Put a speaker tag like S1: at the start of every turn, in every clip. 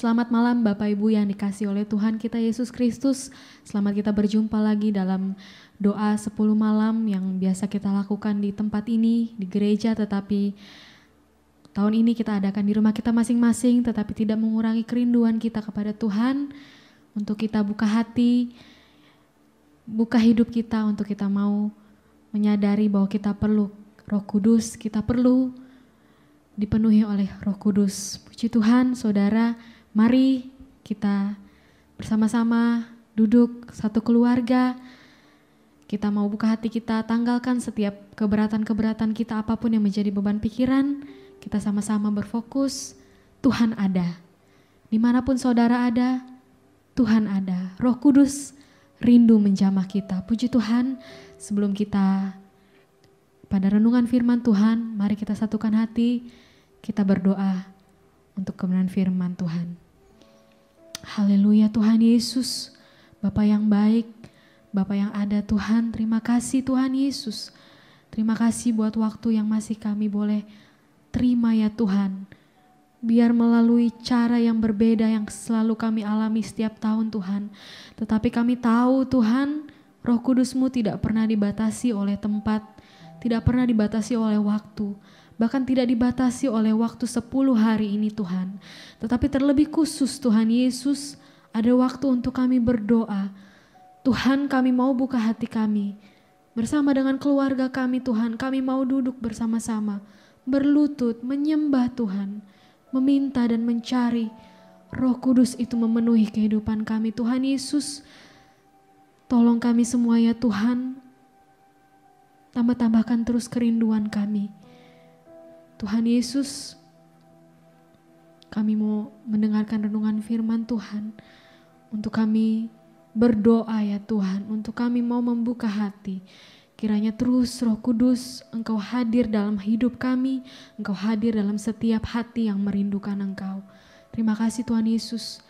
S1: Selamat malam Bapak Ibu yang dikasihi oleh Tuhan kita Yesus Kristus. Selamat kita berjumpa lagi dalam doa 10 malam yang biasa kita lakukan di tempat ini, di gereja, tetapi tahun ini kita adakan di rumah kita masing-masing, tetapi tidak mengurangi kerinduan kita kepada Tuhan untuk kita buka hati, buka hidup kita untuk kita mau menyadari bahwa kita perlu Roh Kudus, kita perlu dipenuhi oleh Roh Kudus. Puji Tuhan, saudara, mari kita bersama-sama duduk satu keluarga. Kita mau buka hati kita, tanggalkan setiap keberatan-keberatan kita, apapun yang menjadi beban pikiran. Kita sama-sama berfokus, Tuhan ada. Dimanapun saudara ada, Tuhan ada. Roh Kudus rindu menjamah kita. Puji Tuhan, sebelum kita pada renungan firman Tuhan, mari kita satukan hati, kita berdoa untuk kebenaran firman Tuhan. Haleluya Tuhan Yesus, Bapa yang baik, Bapa yang ada Tuhan, terima kasih Tuhan Yesus. Terima kasih buat waktu yang masih kami boleh terima ya Tuhan. Biar melalui cara yang berbeda yang selalu kami alami setiap tahun Tuhan. Tetapi kami tahu Tuhan, Roh Kudus-Mu tidak pernah dibatasi oleh tempat, tidak pernah dibatasi oleh waktu. Bahkan tidak dibatasi oleh waktu 10 hari ini Tuhan. Tetapi terlebih khusus Tuhan Yesus, ada waktu untuk kami berdoa. Tuhan, kami mau buka hati kami. Bersama dengan keluarga kami Tuhan, kami mau duduk bersama-sama. Berlutut, menyembah Tuhan. Meminta dan mencari Roh Kudus itu memenuhi kehidupan kami. Tuhan Yesus, tolong kami semua ya Tuhan. Tambah-tambahkan terus kerinduan kami. Tuhan Yesus, kami mau mendengarkan renungan firman Tuhan. Untuk kami berdoa ya Tuhan, untuk kami mau membuka hati. Kiranya terus Roh Kudus, Engkau hadir dalam hidup kami, Engkau hadir dalam setiap hati yang merindukan Engkau. Terima kasih Tuhan Yesus,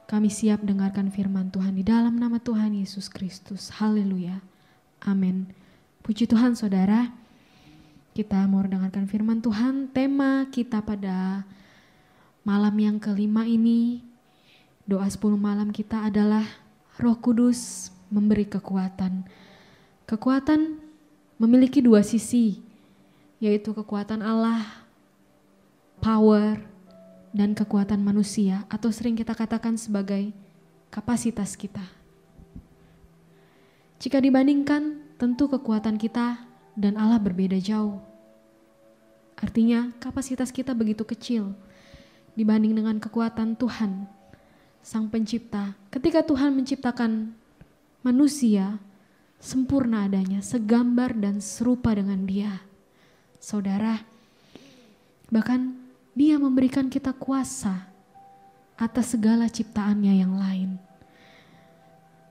S1: kami siap dengarkan firman Tuhan di dalam nama Tuhan Yesus Kristus. Haleluya, amin. Puji Tuhan saudara. Kita mau dengarkan firman Tuhan. Tema kita pada malam yang kelima ini, doa 10 malam kita adalah Roh Kudus memberi kekuatan. Kekuatan memiliki dua sisi, yaitu kekuatan Allah, power, dan kekuatan manusia, atau sering kita katakan sebagai kapasitas kita. Jika dibandingkan, tentu kekuatan kita dan Allah berbeda jauh. Artinya kapasitas kita begitu kecil dibanding dengan kekuatan Tuhan, Sang Pencipta. Ketika Tuhan menciptakan manusia, sempurna adanya, segambar dan serupa dengan Dia. Saudara, bahkan Dia memberikan kita kuasa atas segala ciptaannya yang lain.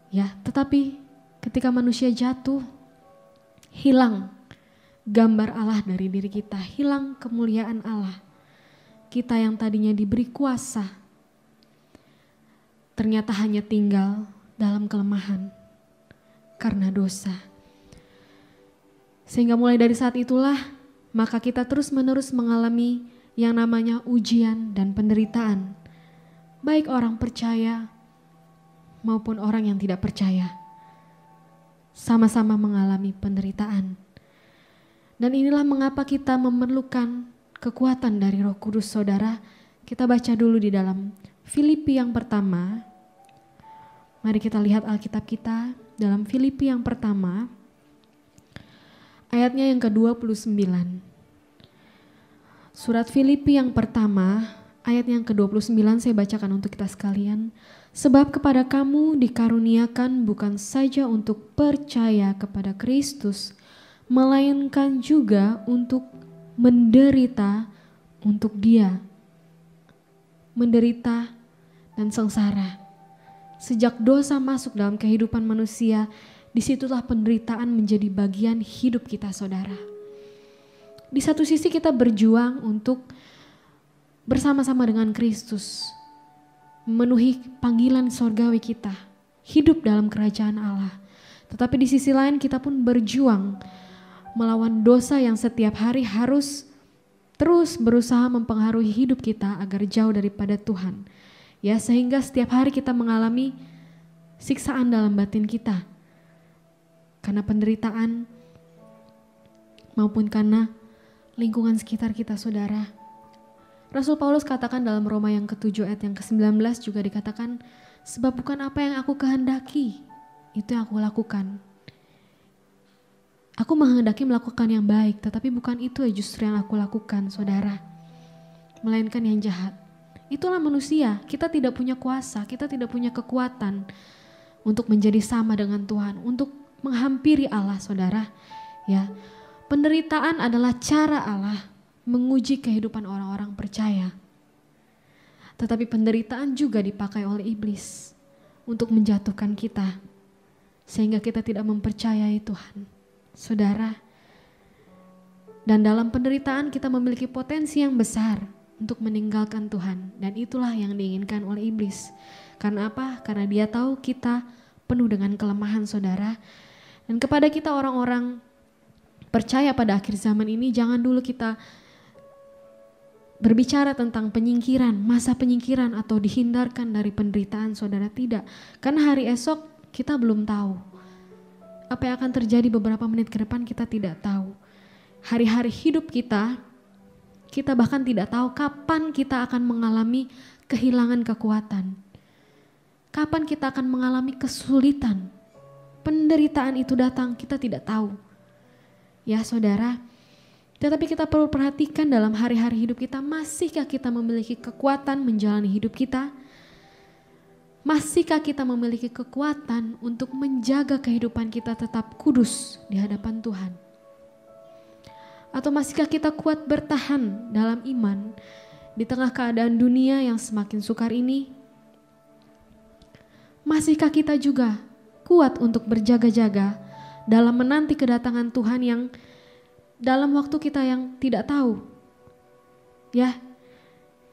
S1: Ya, tetapi ketika manusia jatuh, hilang gambar Allah dari diri kita, hilang kemuliaan Allah. Kita yang tadinya diberi kuasa, ternyata hanya tinggal dalam kelemahan karena dosa. Sehingga mulai dari saat itulah, maka kita terus-menerus mengalami yang namanya ujian dan penderitaan. Baik orang percaya maupun orang yang tidak percaya. Sama-sama mengalami penderitaan. Dan inilah mengapa kita memerlukan kekuatan dari Roh Kudus saudara. Kita baca dulu di dalam Filipi yang pertama. Mari kita lihat Alkitab kita dalam Filipi yang pertama. Ayatnya yang ke-29. Surat Filipi yang pertama, ayat yang ke-29 saya bacakan untuk kita sekalian. Sebab kepada kamu dikaruniakan bukan saja untuk percaya kepada Kristus, melainkan juga untuk menderita untuk Dia. Menderita dan sengsara. Sejak dosa masuk dalam kehidupan manusia, disitulah penderitaan menjadi bagian hidup kita saudara. Di satu sisi kita berjuang untuk bersama-sama dengan Kristus, memenuhi panggilan sorgawi kita, hidup dalam kerajaan Allah. Tetapi di sisi lain kita pun berjuang melawan dosa yang setiap hari harus terus berusaha mempengaruhi hidup kita agar jauh daripada Tuhan. Ya, sehingga setiap hari kita mengalami siksaan dalam batin kita. Karena penderitaan maupun karena lingkungan sekitar kita, saudara. Rasul Paulus katakan dalam Roma yang ke-7 ayat yang ke-19 juga dikatakan, sebab bukan apa yang aku kehendaki, itu yang aku lakukan. Aku menghendaki melakukan yang baik, tetapi bukan itu justru yang aku lakukan, saudara. Melainkan yang jahat. Itulah manusia, kita tidak punya kuasa, kita tidak punya kekuatan untuk menjadi sama dengan Tuhan, untuk menghampiri Allah, saudara. Ya, penderitaan adalah cara Allah menguji kehidupan orang-orang percaya. Tetapi penderitaan juga dipakai oleh iblis untuk menjatuhkan kita, sehingga kita tidak mempercayai Tuhan, saudara. Dan dalam penderitaan kita memiliki potensi yang besar untuk meninggalkan Tuhan, dan itulah yang diinginkan oleh iblis. Karena apa? Karena dia tahu kita penuh dengan kelemahan, saudara. Dan kepada kita orang-orang percaya pada akhir zaman ini, jangan dulu kita berbicara tentang penyingkiran, masa penyingkiran atau dihindarkan dari penderitaan, saudara. Tidak, karena hari esok kita belum tahu. Apa yang akan terjadi beberapa menit ke depan kita tidak tahu. Hari-hari hidup kita bahkan tidak tahu kapan kita akan mengalami kehilangan kekuatan. Kapan kita akan mengalami kesulitan. Penderitaan itu datang, kita tidak tahu. Ya, saudara, tetapi kita perlu perhatikan dalam hari-hari hidup kita, masihkah kita memiliki kekuatan menjalani hidup kita? Masihkah kita memiliki kekuatan untuk menjaga kehidupan kita tetap kudus di hadapan Tuhan? Atau masihkah kita kuat bertahan dalam iman di tengah keadaan dunia yang semakin sukar ini? Masihkah kita juga kuat untuk berjaga-jaga dalam menanti kedatangan Tuhan yang dalam waktu kita yang tidak tahu? Ya,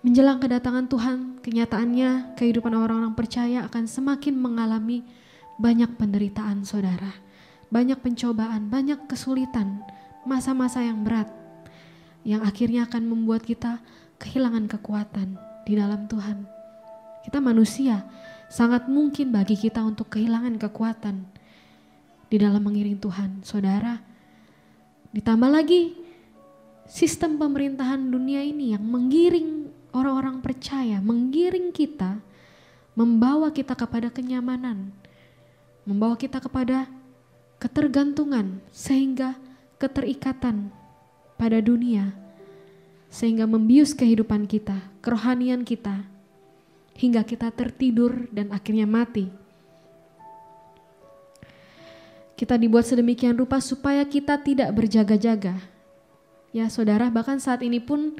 S1: menjelang kedatangan Tuhan, kenyataannya kehidupan orang-orang percaya akan semakin mengalami banyak penderitaan, saudara. Banyak pencobaan, banyak kesulitan, masa-masa yang berat, yang akhirnya akan membuat kita kehilangan kekuatan di dalam Tuhan. Kita manusia, sangat mungkin bagi kita untuk kehilangan kekuatan di dalam mengiring Tuhan, saudara. Ditambah lagi sistem pemerintahan dunia ini yang menggiring orang-orang percaya, menggiring kita, membawa kita kepada kenyamanan, membawa kita kepada ketergantungan, sehingga keterikatan pada dunia, sehingga membius kehidupan kita, kerohanian kita, hingga kita tertidur dan akhirnya mati. Kita dibuat sedemikian rupa supaya kita tidak berjaga-jaga. Ya, saudara, bahkan saat ini pun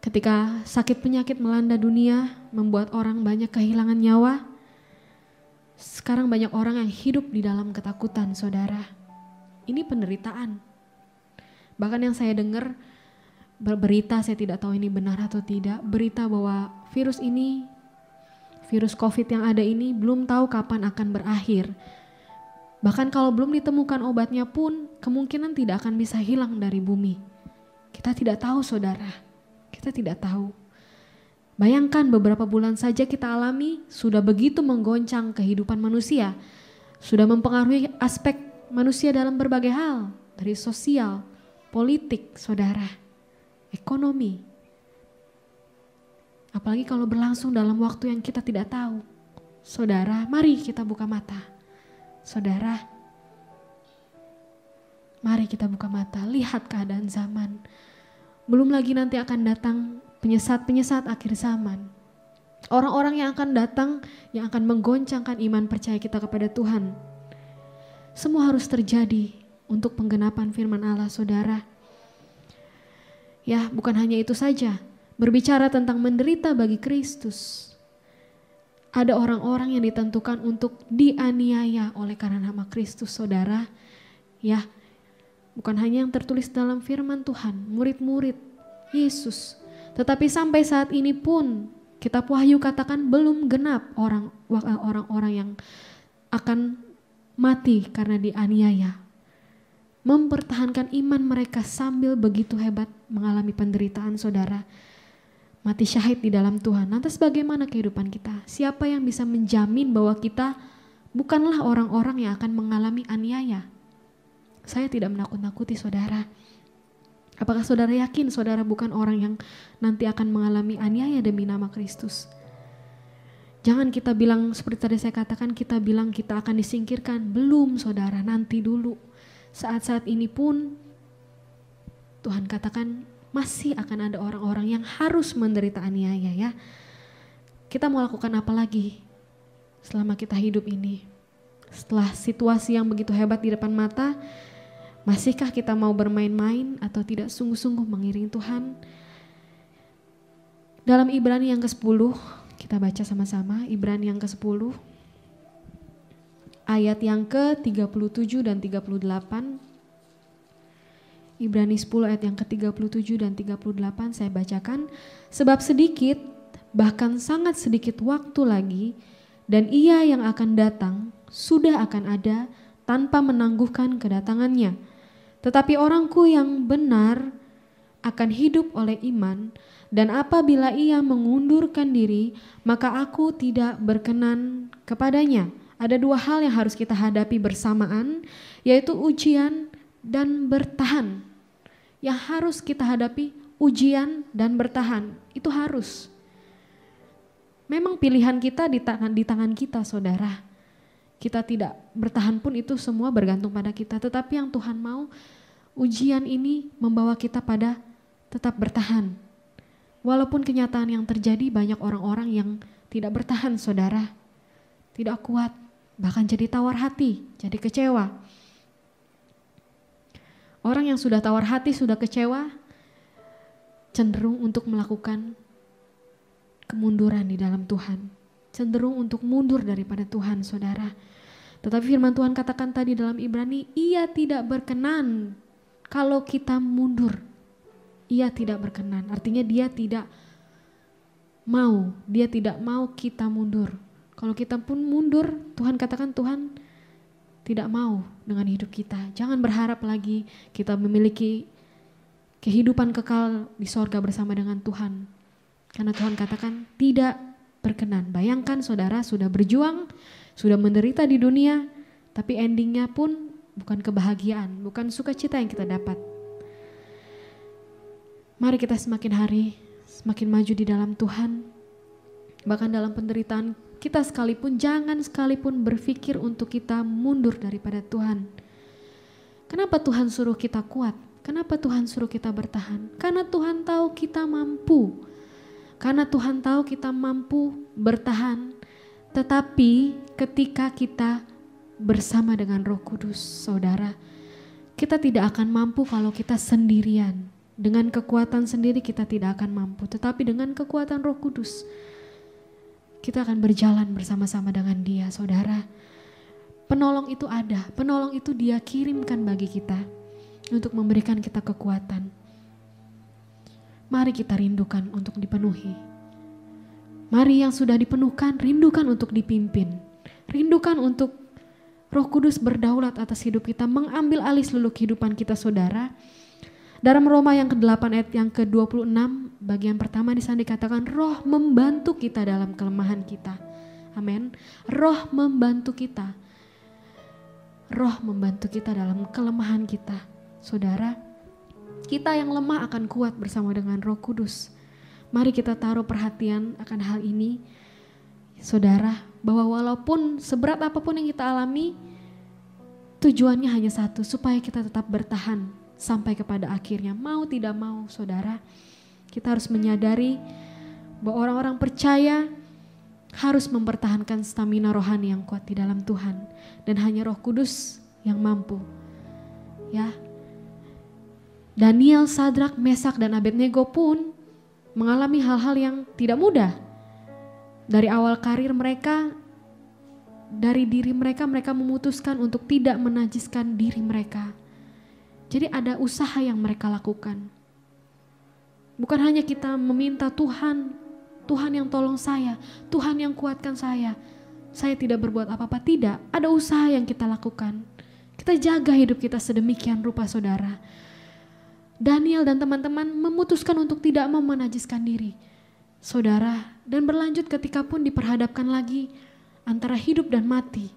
S1: ketika sakit penyakit melanda dunia, membuat orang banyak kehilangan nyawa, sekarang banyak orang yang hidup di dalam ketakutan, saudara. Ini penderitaan. Bahkan yang saya dengar berita, saya tidak tahu ini benar atau tidak, berita bahwa virus ini, virus COVID yang ada ini belum tahu kapan akan berakhir. Bahkan kalau belum ditemukan obatnya pun kemungkinan tidak akan bisa hilang dari bumi. Kita tidak tahu, saudara. Kita tidak tahu. Bayangkan beberapa bulan saja kita alami sudah begitu menggoncang kehidupan manusia. Sudah mempengaruhi aspek manusia dalam berbagai hal, dari sosial, politik, saudara, ekonomi. Apalagi kalau berlangsung dalam waktu yang kita tidak tahu. Saudara, mari kita buka mata. Saudara, mari kita buka mata, lihat keadaan zaman. Belum lagi nanti akan datang penyesat-penyesat akhir zaman. Orang-orang yang akan datang, yang akan menggoncangkan iman percaya kita kepada Tuhan. Semua harus terjadi untuk penggenapan firman Allah, saudara. Ya, bukan hanya itu saja. Berbicara tentang menderita bagi Kristus. Ada orang-orang yang ditentukan untuk dianiaya oleh karena nama Kristus, saudara. Ya, bukan hanya yang tertulis dalam firman Tuhan, murid-murid Yesus. Tetapi sampai saat ini pun, kitab Wahyu katakan belum genap orang-orang yang akan mati karena dianiaya, mempertahankan iman mereka sambil begitu hebat mengalami penderitaan, saudara. mati syahid di dalam Tuhan. Lantas bagaimana kehidupan kita? Siapa yang bisa menjamin bahwa kita bukanlah orang-orang yang akan mengalami aniaya? Saya tidak menakut-nakuti saudara. Apakah saudara yakin saudara bukan orang yang nanti akan mengalami aniaya demi nama Kristus? Jangan kita bilang seperti tadi saya katakan, kita bilang kita akan disingkirkan. Belum saudara, nanti dulu. Saat-saat ini pun Tuhan katakan masih akan ada orang-orang yang harus menderita aniaya ya. Kita mau lakukan apa lagi selama kita hidup ini? Setelah situasi yang begitu hebat di depan mata, masihkah kita mau bermain-main atau tidak sungguh-sungguh mengiring Tuhan? Dalam Ibrani yang ke-10, kita baca sama-sama Ibrani yang ke-10 ayat yang ke-37 dan 38. Ibrani 10 ayat yang ke-37 dan 38 saya bacakan. Sebab sedikit, bahkan sangat sedikit waktu lagi, dan Ia yang akan datang sudah akan ada tanpa menangguhkan kedatangannya. Tetapi orangku yang benar akan hidup oleh iman, dan apabila ia mengundurkan diri, maka aku tidak berkenan kepadanya. Ada dua hal yang harus kita hadapi bersamaan, yaitu ujian dan bertahan. Yang harus kita hadapi ujian dan bertahan, itu harus. Memang pilihan kita di tangan kita saudara. Kita tidak bertahan pun itu semua bergantung pada kita. Tetapi yang Tuhan mau, ujian ini membawa kita pada tetap bertahan. Walaupun kenyataan yang terjadi banyak orang-orang yang tidak bertahan saudara. Tidak kuat, bahkan jadi tawar hati, jadi kecewa. Orang yang sudah tawar hati, sudah kecewa, cenderung untuk melakukan kemunduran di dalam Tuhan. Cenderung untuk mundur daripada Tuhan saudara. Tetapi firman Tuhan katakan tadi dalam Ibrani, Ia tidak berkenan kalau kita mundur. Ia tidak berkenan, artinya dia tidak mau kita mundur. Kalau kita pun mundur, Tuhan katakan Tuhan tidak mau dengan hidup kita. Jangan berharap lagi kita memiliki kehidupan kekal di sorga bersama dengan Tuhan. Karena Tuhan katakan tidak berkenan. Bayangkan saudara sudah berjuang, sudah menderita di dunia, tapi endingnya pun bukan kebahagiaan, bukan sukacita yang kita dapat. Mari kita semakin hari semakin maju di dalam Tuhan. Bahkan dalam penderitaan kita sekalipun, jangan sekalipun berpikir untuk kita mundur daripada Tuhan. Kenapa Tuhan suruh kita kuat? Kenapa Tuhan suruh kita bertahan? Karena Tuhan tahu kita mampu. Karena Tuhan tahu kita mampu bertahan. Tetapi ketika kita bersama dengan Roh Kudus, saudara, kita tidak akan mampu kalau kita sendirian. Dengan kekuatan sendiri kita tidak akan mampu, tetapi dengan kekuatan Roh Kudus kita akan berjalan bersama-sama dengan Dia, saudara. Penolong itu ada, penolong itu Dia kirimkan bagi kita untuk memberikan kita kekuatan. Mari kita rindukan untuk dipenuhi. Mari yang sudah dipenuhkan, rindukan untuk dipimpin. Rindukan untuk Roh Kudus berdaulat atas hidup kita, mengambil alih seluruh kehidupan kita saudara. Dalam Roma yang ke-8 ayat yang ke-26 bagian pertama di sana dikatakan Roh membantu kita dalam kelemahan kita. Amin. Roh membantu kita. Roh membantu kita dalam kelemahan kita. Saudara, kita yang lemah akan kuat bersama dengan Roh Kudus. Mari kita taruh perhatian akan hal ini. Saudara, bahwa walaupun seberat apapun yang kita alami, tujuannya hanya satu, supaya kita tetap bertahan sampai kepada akhirnya. Mau tidak mau saudara, kita harus menyadari bahwa orang-orang percaya harus mempertahankan stamina rohani yang kuat di dalam Tuhan. Dan hanya Roh Kudus yang mampu. Ya, Daniel, Sadrak, Mesak, dan Abednego pun mengalami hal-hal yang tidak mudah. Dari awal karir mereka, dari diri mereka, mereka memutuskan untuk tidak menajiskan diri mereka. Jadi ada usaha yang mereka lakukan. Bukan hanya kita meminta Tuhan, Tuhan yang tolong saya, Tuhan yang kuatkan saya tidak berbuat apa-apa. Tidak, ada usaha yang kita lakukan. Kita jaga hidup kita sedemikian rupa saudara. Daniel dan teman-teman memutuskan untuk tidak mau menajiskan diri. saudara, dan berlanjut ketika pun diperhadapkan lagi antara hidup dan mati.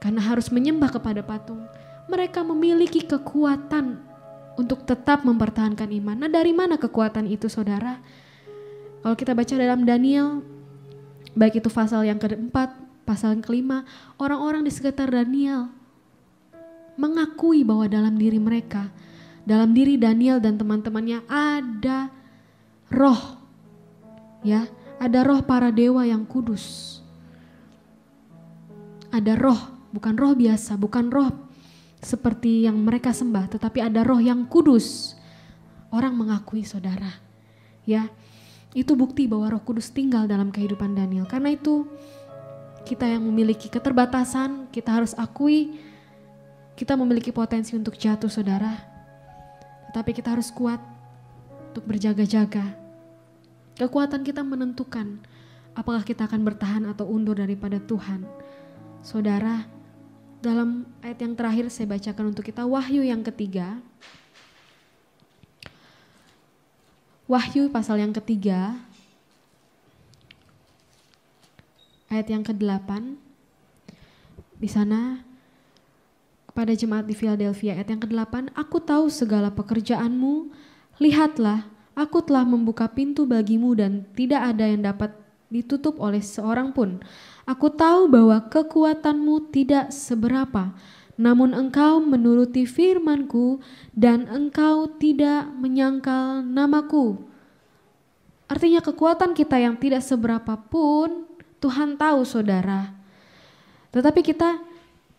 S1: Karena harus menyembah kepada patung, mereka memiliki kekuatan untuk tetap mempertahankan iman. Nah, dari mana kekuatan itu, saudara? Kalau kita baca dalam Daniel, baik itu pasal yang keempat, pasal yang kelima, orang-orang di sekitar Daniel mengakui bahwa dalam diri mereka, dalam diri Daniel dan teman-temannya ada roh, ya, ada roh para dewa yang kudus. Ada roh, bukan roh biasa, bukan roh seperti yang mereka sembah, tetapi ada roh yang kudus. Orang mengakui, saudara, ya, itu bukti bahwa Roh Kudus tinggal dalam kehidupan Daniel. Karena itu kita yang memiliki keterbatasan, kita harus akui kita memiliki potensi untuk jatuh, saudara. Tetapi kita harus kuat untuk berjaga-jaga. Kekuatan kita menentukan apakah kita akan bertahan atau undur daripada Tuhan. Saudara, dalam ayat yang terakhir saya bacakan untuk kita, Wahyu yang ketiga. Wahyu pasal yang ketiga, ayat yang ke-8. Di sana kepada jemaat di Philadelphia, ayat yang ke-8, aku tahu segala pekerjaanmu, lihatlah aku telah membuka pintu bagimu dan tidak ada yang dapat ditutup oleh seorang pun. Aku tahu bahwa kekuatanmu tidak seberapa, namun engkau menuruti firman-Ku dan engkau tidak menyangkal namaku. Artinya kekuatan kita yang tidak seberapa pun Tuhan tahu, saudara. Tetapi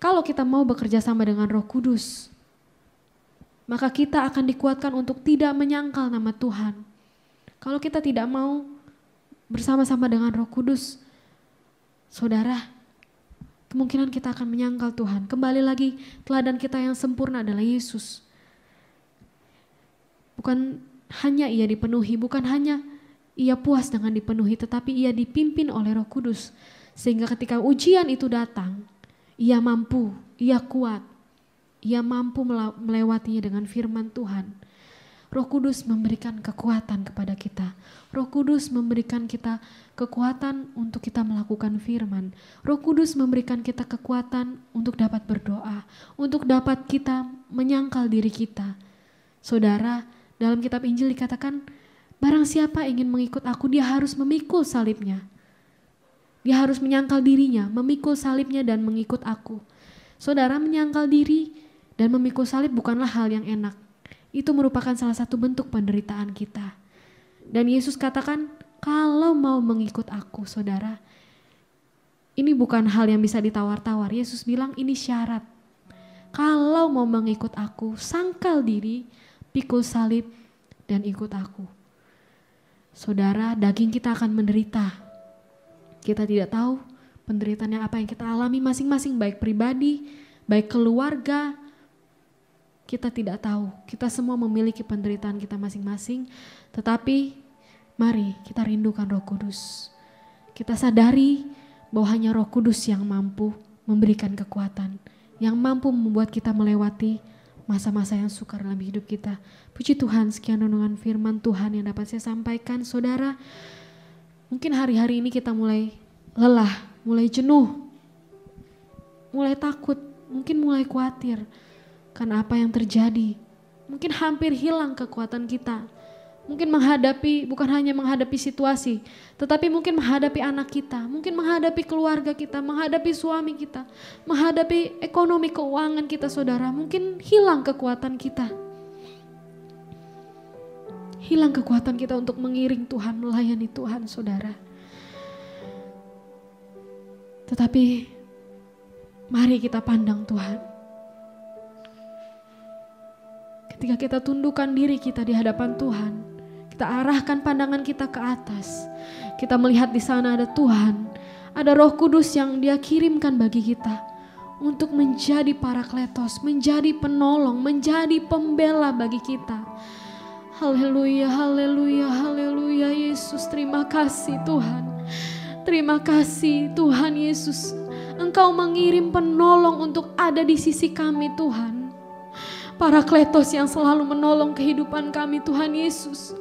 S1: kalau kita mau bekerja sama dengan Roh Kudus, maka kita akan dikuatkan untuk tidak menyangkal nama Tuhan. Kalau kita tidak mau bersama-sama dengan Roh Kudus, saudara, kemungkinan kita akan menyangkal Tuhan. Kembali lagi, teladan kita yang sempurna adalah Yesus. Bukan hanya ia dipenuhi, bukan hanya ia puas dengan dipenuhi, tetapi ia dipimpin oleh Roh Kudus. Sehingga ketika ujian itu datang, ia mampu, ia kuat, ia mampu melewatinya dengan firman Tuhan. Roh Kudus memberikan kekuatan kepada kita. Roh Kudus memberikan kita kekuatan untuk kita melakukan firman. Roh Kudus memberikan kita kekuatan untuk dapat berdoa, untuk dapat kita menyangkal diri kita. Saudara, dalam kitab Injil dikatakan, barang siapa ingin mengikut aku, dia harus memikul salibnya. Dia harus menyangkal dirinya, memikul salibnya dan mengikut aku. Saudara, menyangkal diri dan memikul salib bukanlah hal yang enak. Itu merupakan salah satu bentuk penderitaan kita. Dan Yesus katakan, kalau mau mengikut aku, saudara, ini bukan hal yang bisa ditawar-tawar. Yesus bilang ini syarat. Kalau mau mengikut aku, sangkal diri, pikul salib, dan ikut aku. Saudara, daging kita akan menderita. Kita tidak tahu penderitaannya apa yang kita alami masing-masing, baik pribadi, baik keluarga. Kita tidak tahu, kita semua memiliki penderitaan kita masing-masing. Tetapi mari kita rindukan Roh Kudus. Kita sadari bahwa hanya Roh Kudus yang mampu memberikan kekuatan, yang mampu membuat kita melewati masa-masa yang sukar dalam hidup kita. Puji Tuhan, sekian renungan firman Tuhan yang dapat saya sampaikan. Saudara, mungkin hari-hari ini kita mulai lelah, mulai jenuh, mulai takut, mungkin mulai khawatir. Karena apa yang terjadi, mungkin hampir hilang kekuatan kita. Mungkin bukan hanya menghadapi situasi, tetapi mungkin menghadapi anak kita, mungkin menghadapi keluarga kita, menghadapi suami kita, menghadapi ekonomi keuangan kita, saudara. Mungkin hilang kekuatan kita. Hilang kekuatan kita untuk mengiring Tuhan, melayani Tuhan, saudara. Tetapi mari kita pandang Tuhan. Ketika kita tundukkan diri kita di hadapan Tuhan, kita arahkan pandangan kita ke atas. Kita melihat di sana ada Tuhan, ada Roh Kudus yang Dia kirimkan bagi kita untuk menjadi parakletos, menjadi penolong, menjadi pembela bagi kita. Haleluya, haleluya, haleluya. Yesus, terima kasih Tuhan. Terima kasih Tuhan Yesus. Engkau mengirim penolong untuk ada di sisi kami, Tuhan. Parakletos yang selalu menolong kehidupan kami, Tuhan Yesus.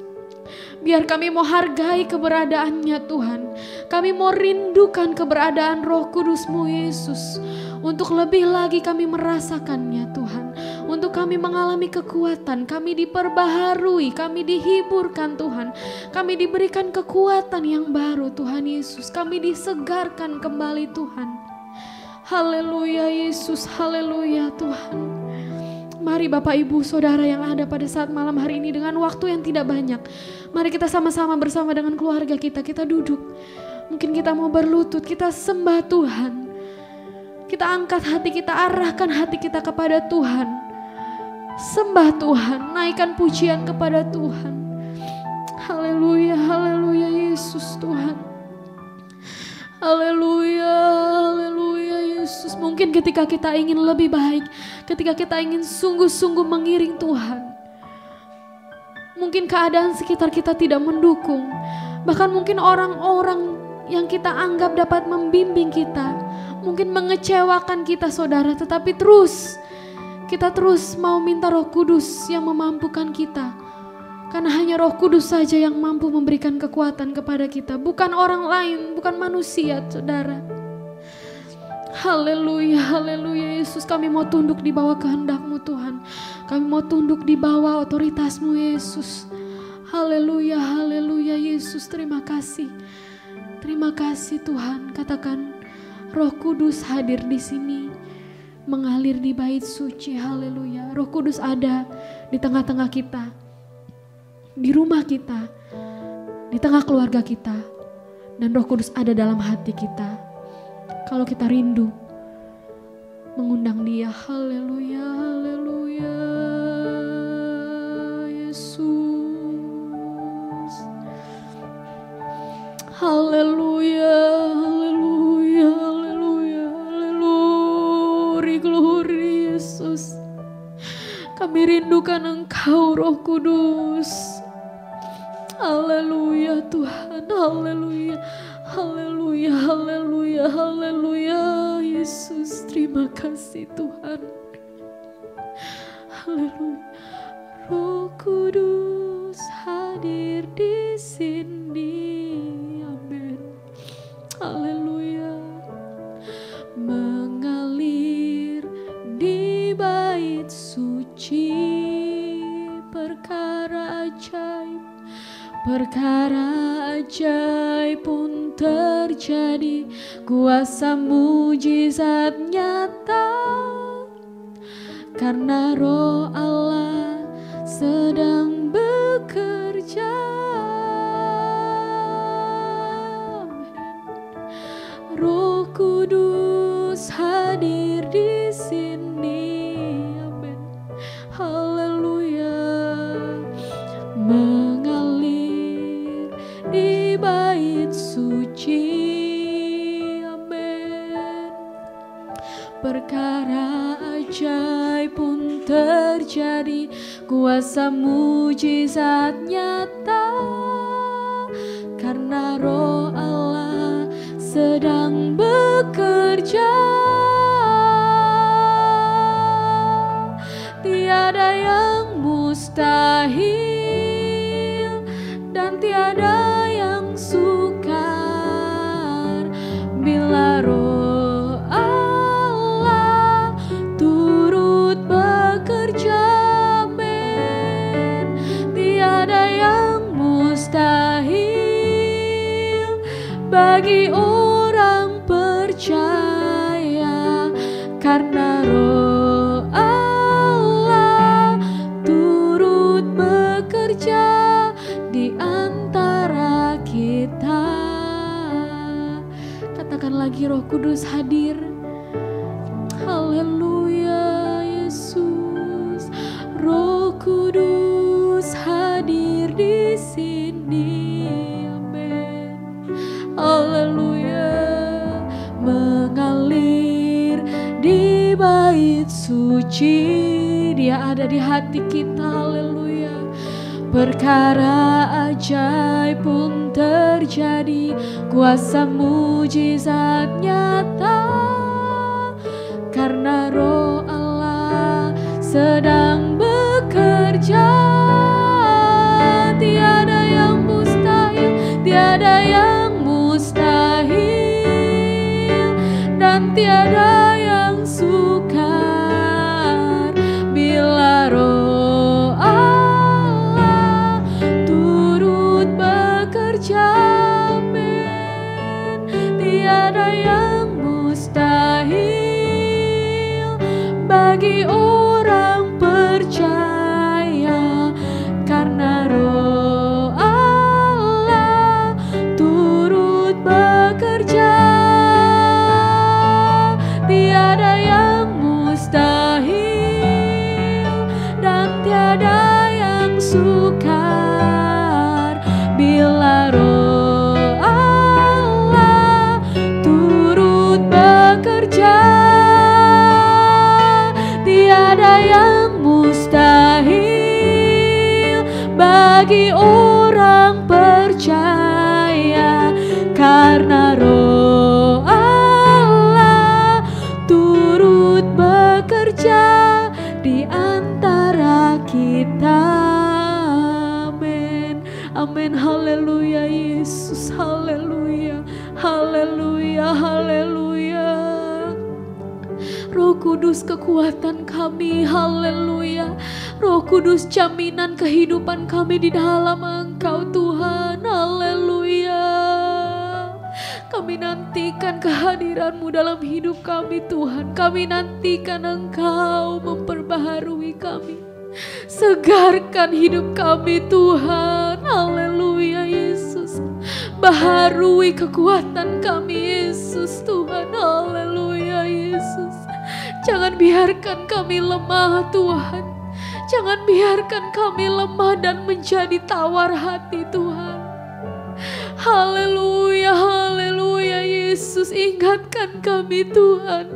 S1: Biar kami mau hargai keberadaannya Tuhan. Kami mau rindukan keberadaan Roh Kudus-Mu Yesus. Untuk lebih lagi kami merasakannya Tuhan. Untuk kami mengalami kekuatan, kami diperbaharui, kami dihiburkan Tuhan. Kami diberikan kekuatan yang baru Tuhan Yesus. Kami disegarkan kembali Tuhan. Haleluya Yesus, haleluya Tuhan. Mari Bapak Ibu Saudara yang ada pada saat malam hari ini dengan waktu yang tidak banyak. Mari kita sama-sama bersama dengan keluarga kita duduk. Mungkin kita mau berlutut, kita sembah Tuhan. Kita angkat hati kita, arahkan hati kita kepada Tuhan. Sembah Tuhan, naikkan pujian kepada Tuhan. Haleluya, haleluya Yesus Tuhan. Haleluya, haleluya Yesus. Mungkin ketika kita ingin lebih baik, ketika kita ingin sungguh-sungguh mengiring Tuhan, mungkin keadaan sekitar kita tidak mendukung. Bahkan mungkin orang-orang yang kita anggap dapat membimbing kita, mungkin mengecewakan kita saudara. Tetapi kita terus mau minta Roh Kudus yang memampukan kita. Karena hanya Roh Kudus saja yang mampu memberikan kekuatan kepada kita. Bukan orang lain, bukan manusia saudara. Haleluya, haleluya Yesus. Kami mau tunduk di bawah kehendak-Mu Tuhan. Kami mau tunduk di bawah otoritas-Mu Yesus. Haleluya, haleluya Yesus. Terima kasih. Terima kasih Tuhan. Katakan, Roh Kudus hadir di sini. Mengalir di bait suci. Haleluya. Roh Kudus ada di tengah-tengah kita. Di rumah kita, di tengah keluarga kita, dan Roh Kudus ada dalam hati kita. Kalau kita rindu mengundang Dia, haleluya, haleluya, Yesus, haleluya, haleluya, haleluya, haleluya, glory Yesus. Kami rindukan Engkau Roh Kudus. Haleluya Tuhan, haleluya, haleluya, haleluya, haleluya Yesus. Terima kasih Tuhan. Haleluya. Roh Kudus hadir di sini. Amin. Haleluya. Mengalir di bait suci, perkara ajaib pun terjadi, kuasa mujizat nyata, karena Roh Allah sedang bekerja. Roh Kudus hadir di sini. Amin. Haleluya. Mengalir di bait suci. Amin. Perkara ajaib pun terjadi, kuasa mujizat nyata, karena Roh Allah sedang bekerja. Tiada yang mustahil dan tiada yang sukar bila Roh Allah turut bekerja. Men, tiada yang mustahil bagi orang percaya, karena Roh Allah turut bekerja di antara kita. Katakan lagi, Roh Kudus hadir. Haleluya Yesus. Roh Kudus hadir di sini. Amin. Haleluya. Mengalir di bait suci, Dia ada di hati kita. Haleluya. Perkara ajaib pun terjadi, kuasa mujizat nyata, karena Roh Allah sedang bekerja. Tiada yang tiada yang sukar bila Roh Allah turut bekerja. Amin. Tiada yang mustahil bagi orang percaya, karena Roh Allah turut bekerja. Tiada yang mustahil dan tiada yang sukar bila Roh Allah turut bekerja. Tiada yang mustahil bagi orang percaya, karena Roh Allah turut bekerja di antara kita. Amin. Amin. Haleluya Yesus. Haleluya. Haleluya. Haleluya. Roh Kudus kekuatan kami, haleluya. Roh Kudus jaminan kehidupan kami di dalam Engkau Tuhan, haleluya. Kami nantikan kehadiran-Mu dalam hidup kami Tuhan. Kami nantikan Engkau memperbaharui kami. Segarkan hidup kami Tuhan, haleluya Yesus. Baharui kekuatan kami Yesus Tuhan, haleluya Yesus. Jangan biarkan kami lemah Tuhan. Jangan biarkan kami lemah dan menjadi tawar hati Tuhan. Haleluya, haleluya Yesus. Ingatkan kami Tuhan,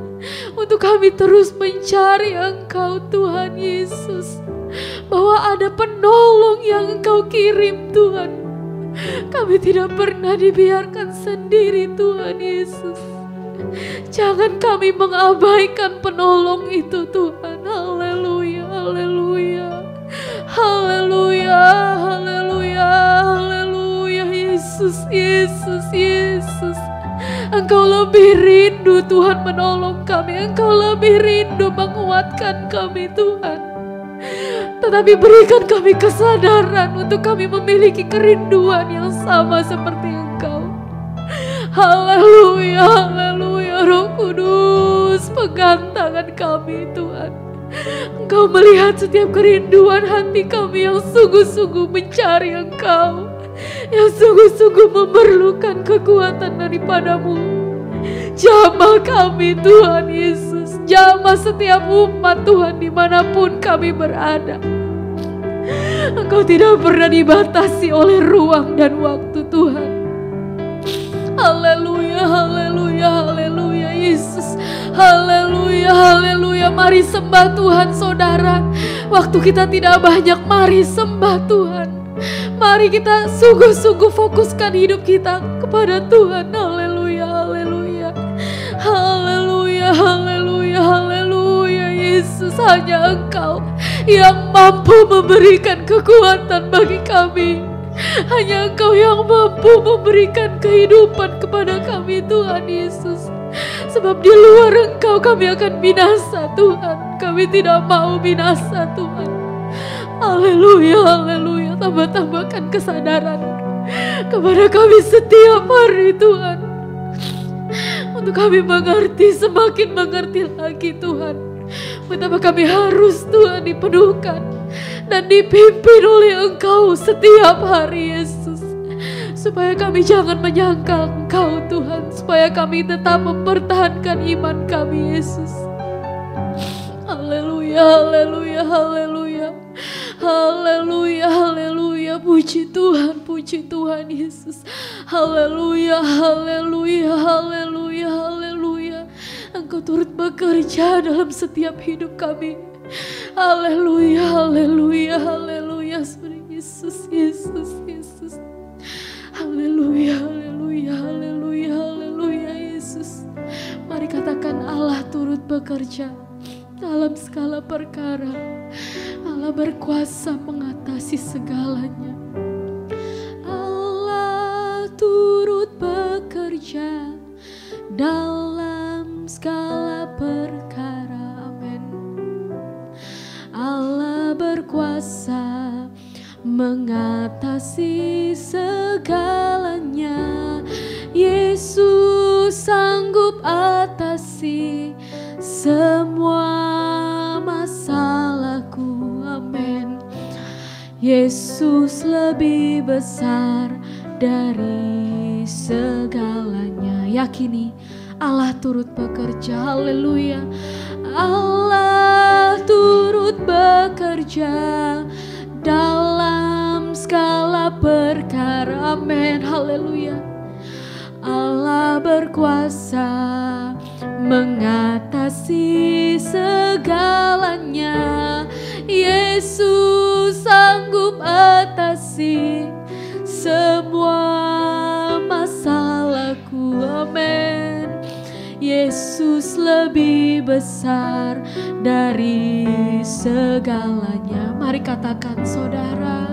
S1: untuk kami terus mencari Engkau Tuhan Yesus. Bahwa ada penolong yang Engkau kirim Tuhan. Kami tidak pernah dibiarkan sendiri Tuhan Yesus. Jangan kami mengabaikan penolong itu Tuhan. Haleluya, haleluya. Haleluya, haleluya, haleluya Yesus, Yesus, Yesus. Engkau lebih rindu Tuhan menolong kami. Engkau lebih rindu menguatkan kami Tuhan. Tetapi berikan kami kesadaran untuk kami memiliki kerinduan yang sama seperti Engkau. Haleluya, haleluya. Roh Kudus, pegang tangan kami Tuhan. Engkau melihat setiap kerinduan hati kami yang sungguh-sungguh mencari Engkau, yang sungguh-sungguh memerlukan kekuatan daripada-Mu. Jamah kami Tuhan Yesus. Jamah setiap umat Tuhan dimanapun kami berada. Engkau tidak pernah dibatasi oleh ruang dan waktu Tuhan. Haleluya, haleluya, haleluya Yesus. Haleluya, haleluya. Mari sembah Tuhan saudara. Waktu kita tidak banyak, mari sembah Tuhan. Mari kita sungguh-sungguh fokuskan hidup kita kepada Tuhan. Haleluya, haleluya. Haleluya, haleluya, haleluya Yesus. Hanya Engkau yang mampu memberikan kekuatan bagi kami. Hanya Engkau yang mampu memberikan kehidupan kepada kami Tuhan Yesus. Sebab di luar Engkau kami akan binasa Tuhan. Kami tidak mau binasa Tuhan. Haleluya, haleluya. Tambah-tambahkan kesadaran kepada kami setiap hari Tuhan. Untuk kami mengerti, semakin mengerti lagi Tuhan. Betapa kami harus Tuhan dipenuhkan dan dipimpin oleh Engkau setiap hari Yesus. Supaya kami jangan menyangkal Engkau Tuhan. Supaya kami tetap mempertahankan iman kami Yesus. Haleluya, haleluya, haleluya. Haleluya, haleluya. Puji Tuhan Yesus. Haleluya, haleluya, haleluya, haleluya. Engkau turut bekerja dalam setiap hidup kami. Haleluya, haleluya, haleluya. Yesus, Yesus, Yesus. Haleluya, haleluya, haleluya, haleluya Yesus. Mari katakan Allah turut bekerja dalam segala perkara. Allah berkuasa mengatasi segalanya. Allah turut bekerja dalam segala berkuasa mengatasi segalanya. Yesus sanggup atasi semua masalahku. Amin. Yesus lebih besar dari segalanya. Yakini Allah turut bekerja. Haleluya. Allah turut bekerja dalam segala perkara. Amin. Haleluya. Allah berkuasa mengatasi segalanya. Yesus sanggup atasi semua masalahku. Amin. Yesus lebih besar dari segalanya. Mari katakan saudara,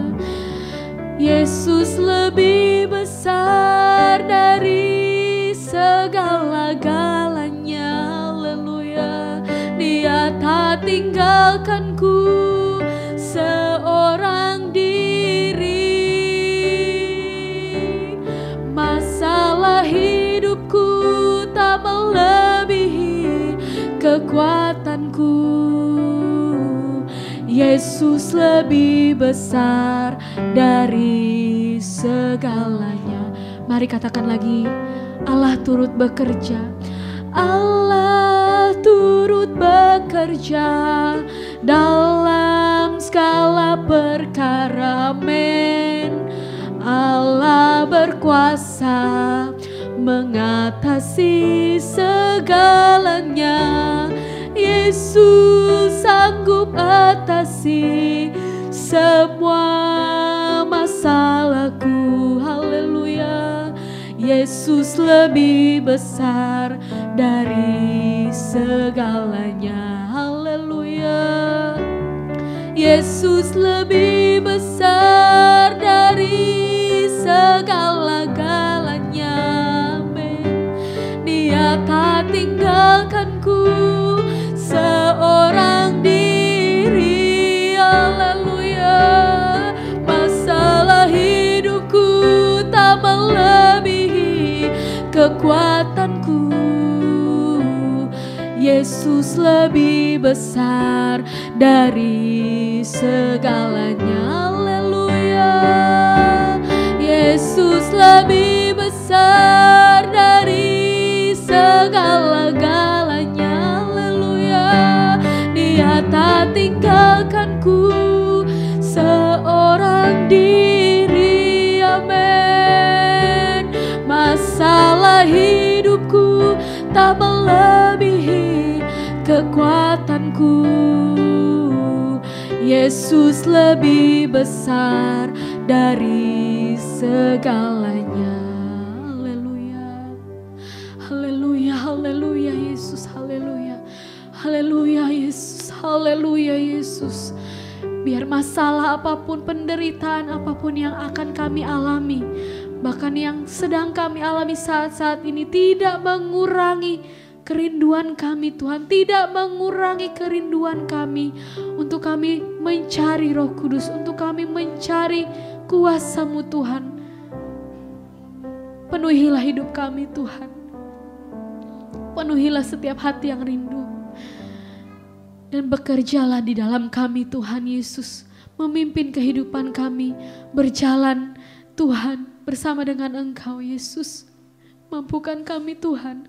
S1: Yesus lebih besar dari segala-galanya. Haleluya. Dia tak tinggalkanku seorang diri. Masalah hidupku tak melebihi kekuatanku. Yesus lebih besar dari segalanya. Mari katakan lagi, Allah turut bekerja. Allah turut bekerja dalam segala perkara. Amin. Allah berkuasa mengatasi segalanya. Yesus sanggup atasi semua masalahku. Haleluya. Yesus lebih besar dari segalanya. Haleluya. Yesus lebih besar dari segala-galanya. Amin. Dia tak tinggalkanku seorang diri. Haleluya. Masalah hidupku tak melebihi kekuatanku. Yesus lebih besar dari segalanya. Haleluya. Yesus lebih besar dari segala-galanya. Haleluya. Dia tak tinggalkanku seorang diri. Amin. Masalah hidupku tak melebihi kekuatanku. Yesus lebih besar dari segalanya. Haleluya. Haleluya. Haleluya Yesus. Haleluya. Haleluya Yesus. Haleluya Yesus. Biar masalah apapun, penderitaan apapun yang akan kami alami, bahkan yang sedang kami alami saat-saat ini, tidak mengurangi kerinduan kami Tuhan, tidak mengurangi kerinduan kami untuk kami mencari Roh Kudus, untuk kami mencari kuasa-Mu Tuhan. Penuhilah hidup kami Tuhan, penuhilah setiap hati yang rindu, dan bekerjalah di dalam kami Tuhan Yesus, memimpin kehidupan kami, berjalan Tuhan bersama dengan Engkau Yesus. Mampukan kami Tuhan,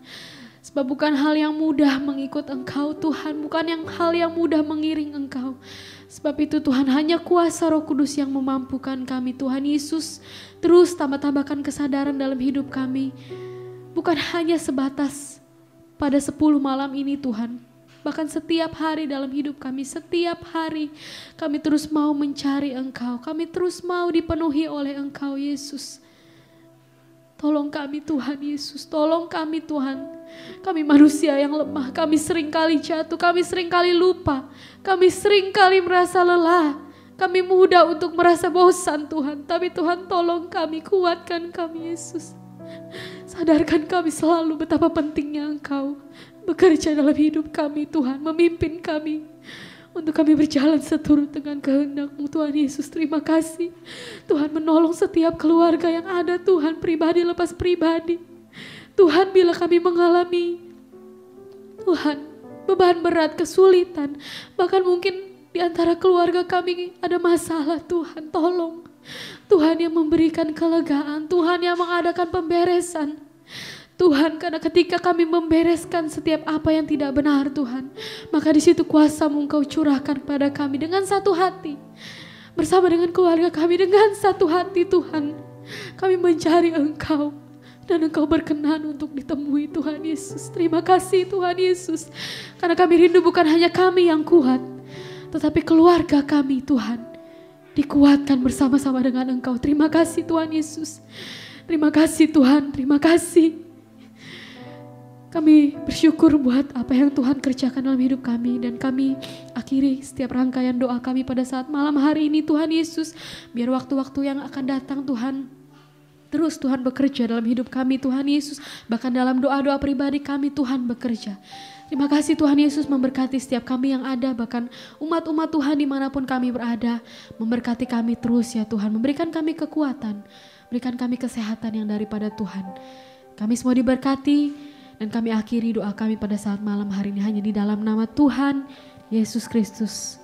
S1: sebab bukan hal yang mudah mengikut Engkau Tuhan, bukan hal yang mudah mengiring Engkau. Sebab itu Tuhan, hanya kuasa Roh Kudus yang memampukan kami Tuhan Yesus. Terus tambah-tambahkan kesadaran dalam hidup kami, bukan hanya sebatas pada 10 malam ini Tuhan, bahkan setiap hari dalam hidup kami, setiap hari kami terus mau mencari Engkau, kami terus mau dipenuhi oleh Engkau Yesus. Tolong kami Tuhan Yesus, tolong kami Tuhan. Kami manusia yang lemah, kami seringkali jatuh, kami seringkali lupa, kami seringkali merasa lelah, kami mudah untuk merasa bosan Tuhan. Tapi Tuhan tolong kami, kuatkan kami Yesus. Sadarkan kami selalu betapa pentingnya Engkau bekerja dalam hidup kami Tuhan, memimpin kami untuk kami berjalan seturut dengan kehendak-Mu Tuhan Yesus. Terima kasih Tuhan, menolong setiap keluarga yang ada Tuhan, pribadi lepas pribadi. Tuhan, bila kami mengalami Tuhan beban berat, kesulitan, bahkan mungkin di antara keluarga kami ada masalah, Tuhan tolong. Tuhan yang memberikan kelegaan, Tuhan yang mengadakan pemberesan. Tuhan, karena ketika kami membereskan setiap apa yang tidak benar Tuhan, maka di situ kuasa-Mu Engkau curahkan kepada kami dengan satu hati. Bersama dengan keluarga kami dengan satu hati Tuhan. Kami mencari Engkau dan Engkau berkenan untuk ditemui Tuhan Yesus. Terima kasih Tuhan Yesus. Karena kami rindu bukan hanya kami yang kuat, tetapi keluarga kami Tuhan dikuatkan bersama-sama dengan Engkau. Terima kasih Tuhan Yesus. Terima kasih Tuhan, terima kasih. Kami bersyukur buat apa yang Tuhan kerjakan dalam hidup kami. Dan kami akhiri setiap rangkaian doa kami pada saat malam hari ini Tuhan Yesus. Biar waktu-waktu yang akan datang Tuhan, terus Tuhan bekerja dalam hidup kami Tuhan Yesus. Bahkan dalam doa-doa pribadi kami Tuhan bekerja. Terima kasih Tuhan Yesus, memberkati setiap kami yang ada, bahkan umat-umat Tuhan dimanapun kami berada. Memberkati kami terus ya Tuhan, memberikan kami kekuatan, berikan kami kesehatan yang daripada Tuhan. Kami semua diberkati dan kami akhiri doa kami pada saat malam hari ini hanya di dalam nama Tuhan Yesus Kristus.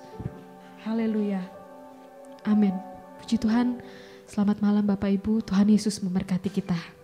S1: Haleluya. Amin. Puji Tuhan. Selamat malam Bapak Ibu, Tuhan Yesus memberkati kita.